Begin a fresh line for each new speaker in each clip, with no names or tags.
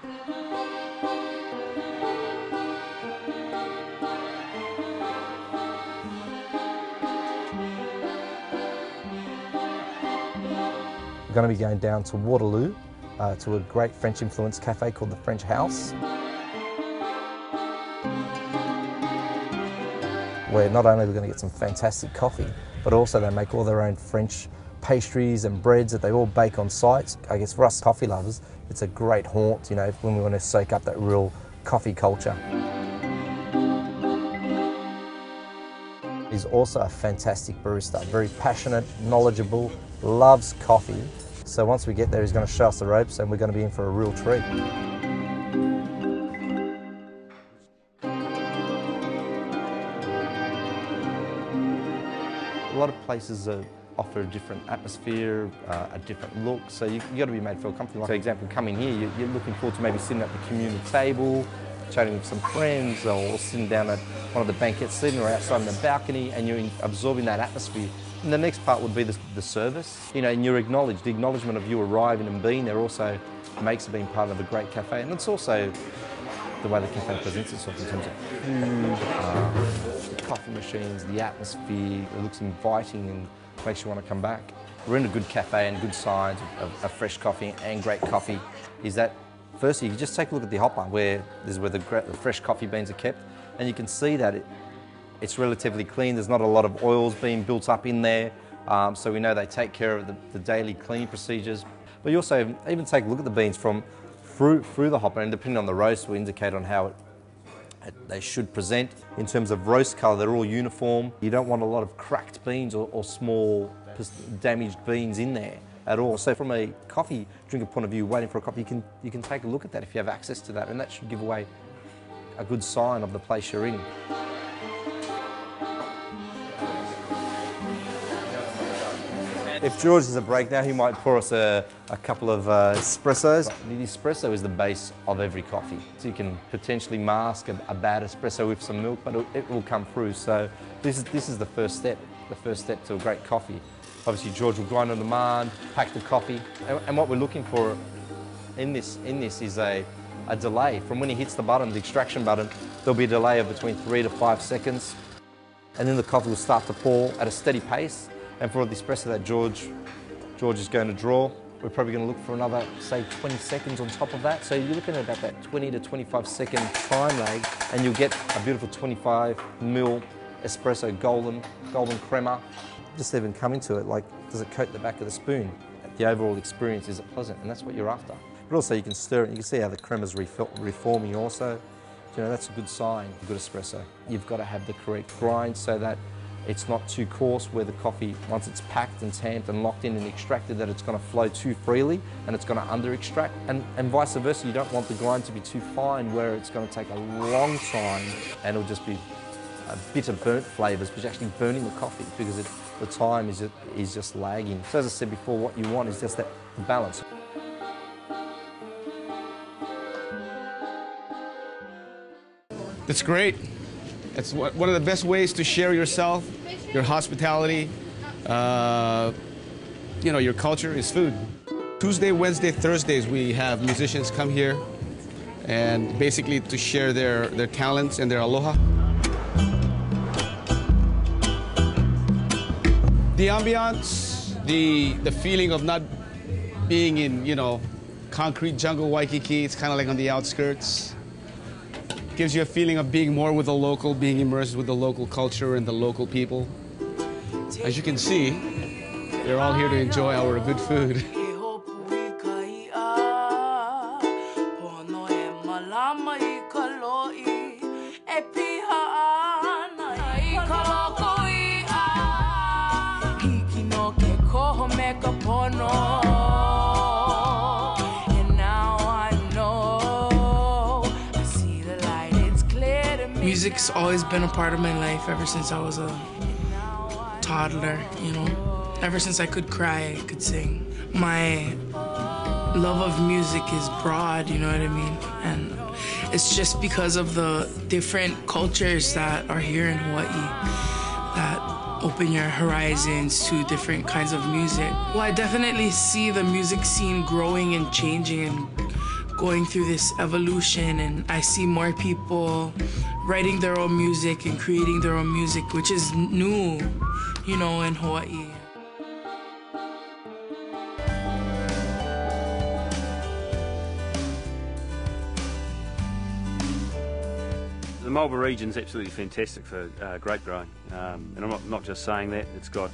We're going to be going down to Waterloo to a great French influenced cafe called the French House, where not only we're going to get some fantastic coffee, but also they make all their own French pastries and breads that they all bake on site. I guess for us coffee lovers, it's a great haunt, you know, when we want to soak up that real coffee culture. He's also a fantastic barista, very passionate, knowledgeable, loves coffee. So once we get there, he's going to show us the ropes and we're going to be in for a real treat. A lot of places offer a different atmosphere, a different look, so you've got to be made to feel comfortable. For example, coming here, you're looking forward to maybe sitting at the communal table, chatting with some friends, or sitting down at one of the banquet seating or outside on the balcony, and you're absorbing that atmosphere. And the next part would be the service, you know, and you're acknowledged. The acknowledgement of you arriving and being there also makes it being part of a great cafe, and it's also the way the cafe presents itself in terms of food, the coffee machines, the atmosphere. It looks inviting and makes you want to come back. We're in a good cafe, and good signs of fresh coffee and great coffee is that firstly you just take a look at the hopper where the fresh coffee beans are kept, and you can see that it's relatively clean. There's not a lot of oils being built up in there, so we know they take care of the daily cleaning procedures. But you also even take a look at the beans from through the hopper, and depending on the roast will indicate on how they should present. In terms of roast colour, they're all uniform. You don't want a lot of cracked beans or small damaged beans in there at all. So from a coffee drinker point of view, waiting for a coffee, you can take a look at that if you have access to that, and that should give away a good sign of the place you're in. If George is a break now, he might pour us a couple of espressos. The espresso is the base of every coffee. So you can potentially mask a bad espresso with some milk, but it will come through. So this is the first step to a great coffee. Obviously George will grind on demand, pack the coffee, and what we're looking for in this is a delay. From when he hits the button, the extraction button, there'll be a delay of between 3 to 5 seconds, and then the coffee will start to pour at a steady pace. And for the espresso that George is going to draw, we're probably going to look for another, say, 20 seconds on top of that. So you're looking at about that 20 to 25 second time lag, and you'll get a beautiful 25 ml espresso, golden crema. Just even coming to it, like, does it coat the back of the spoon? The overall experience, is it pleasant? And that's what you're after. But also you can stir it, you can see how the crema's reforming also. You know, that's a good sign, a good espresso. You've got to have the correct grind so that it's not too coarse, where the coffee, once it's packed and tamped and locked in and extracted, that it's going to flow too freely and it's going to under-extract. And vice versa, you don't want the grind to be too fine, where it's going to take a long time and it'll just be bitter burnt flavours, which is actually burning the coffee because the time is just lagging. So as I said before, what you want is just that balance.
That's great. It's one of the best ways to share yourself, your hospitality, you know, your culture is food. Tuesday, Wednesday, Thursdays, we have musicians come here and basically to share their talents and their aloha. The ambiance, the feeling of not being in, you know, concrete jungle Waikiki, it's kind of like on the outskirts. Gives you a feeling of being more with the local, being immersed with the local culture and the local people. As you can see, they're all here to enjoy our good food.
Music's always been a part of my life ever since I was a toddler, you know. Ever since I could cry, I could sing. My love of music is broad, you know what I mean? And it's just because of the different cultures that are here in Hawaii that open your horizons to different kinds of music. Well, I definitely see the music scene growing and changing and going through this evolution, and I see more people writing their own music and creating their own music, which is new, you know, in Hawaii.
The Marlborough region's absolutely fantastic for grape growing, and I'm not just saying that. It's got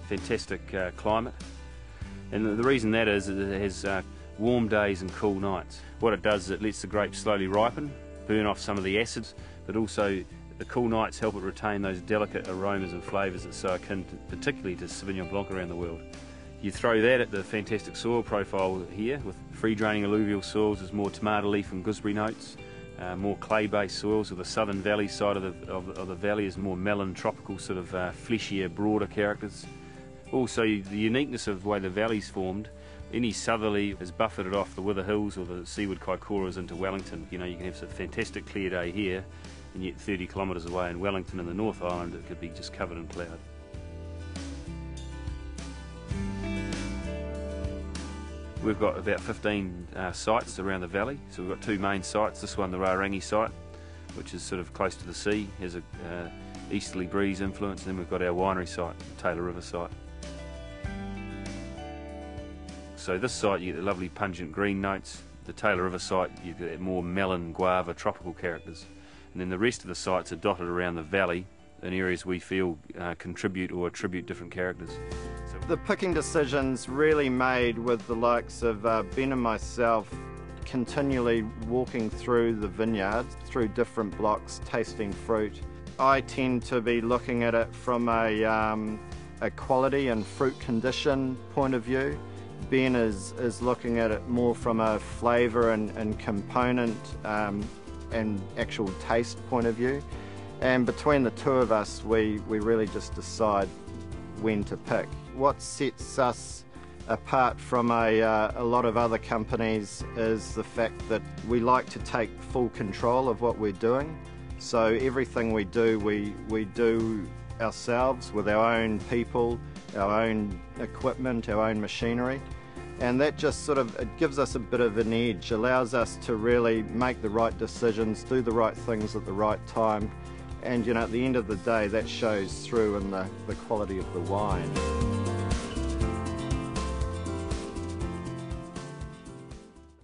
fantastic climate, and the reason that is it has warm days and cool nights. What it does is it lets the grapes slowly ripen, burn off some of the acids, but also the cool nights help it retain those delicate aromas and flavours that's so akin particularly to Sauvignon Blanc around the world. You throw that at the fantastic soil profile here with free draining alluvial soils. There's more tomato leaf and gooseberry notes. More clay-based soils, with the southern valley side of the valley is more melon, tropical, sort of fleshier, broader characters. Also, the uniqueness of the way the valley's formed, any southerly has buffered it off the Wither Hills or the seaward Kaikoras into Wellington. You know, you can have a fantastic clear day here, and yet 30 kilometres away in Wellington in the North Island it could be just covered in cloud. We've got about 15 sites around the valley. So we've got two main sites. This one, the Rarangi site, which is sort of close to the sea, has a easterly breeze influence. And then we've got our winery site, the Taylor River site. So this site, you get the lovely pungent green notes. The Taylor River site, you get more melon, guava, tropical characters. And then the rest of the sites are dotted around the valley in areas we feel contribute or attribute different characters.
The picking decisions really made with the likes of Ben and myself continually walking through the vineyards, through different blocks, tasting fruit. I tend to be looking at it from a quality and fruit condition point of view. Ben is looking at it more from a flavour and component and actual taste point of view. And between the two of us, we really just decide when to pick. What sets us apart from a lot of other companies is the fact that we like to take full control of what we're doing. So everything we do, we do ourselves with our own people, our own equipment, our own machinery. And that just sort of, it gives us a bit of an edge, allows us to really make the right decisions, do the right things at the right time. And you know, at the end of the day, that shows through in the quality of the wine.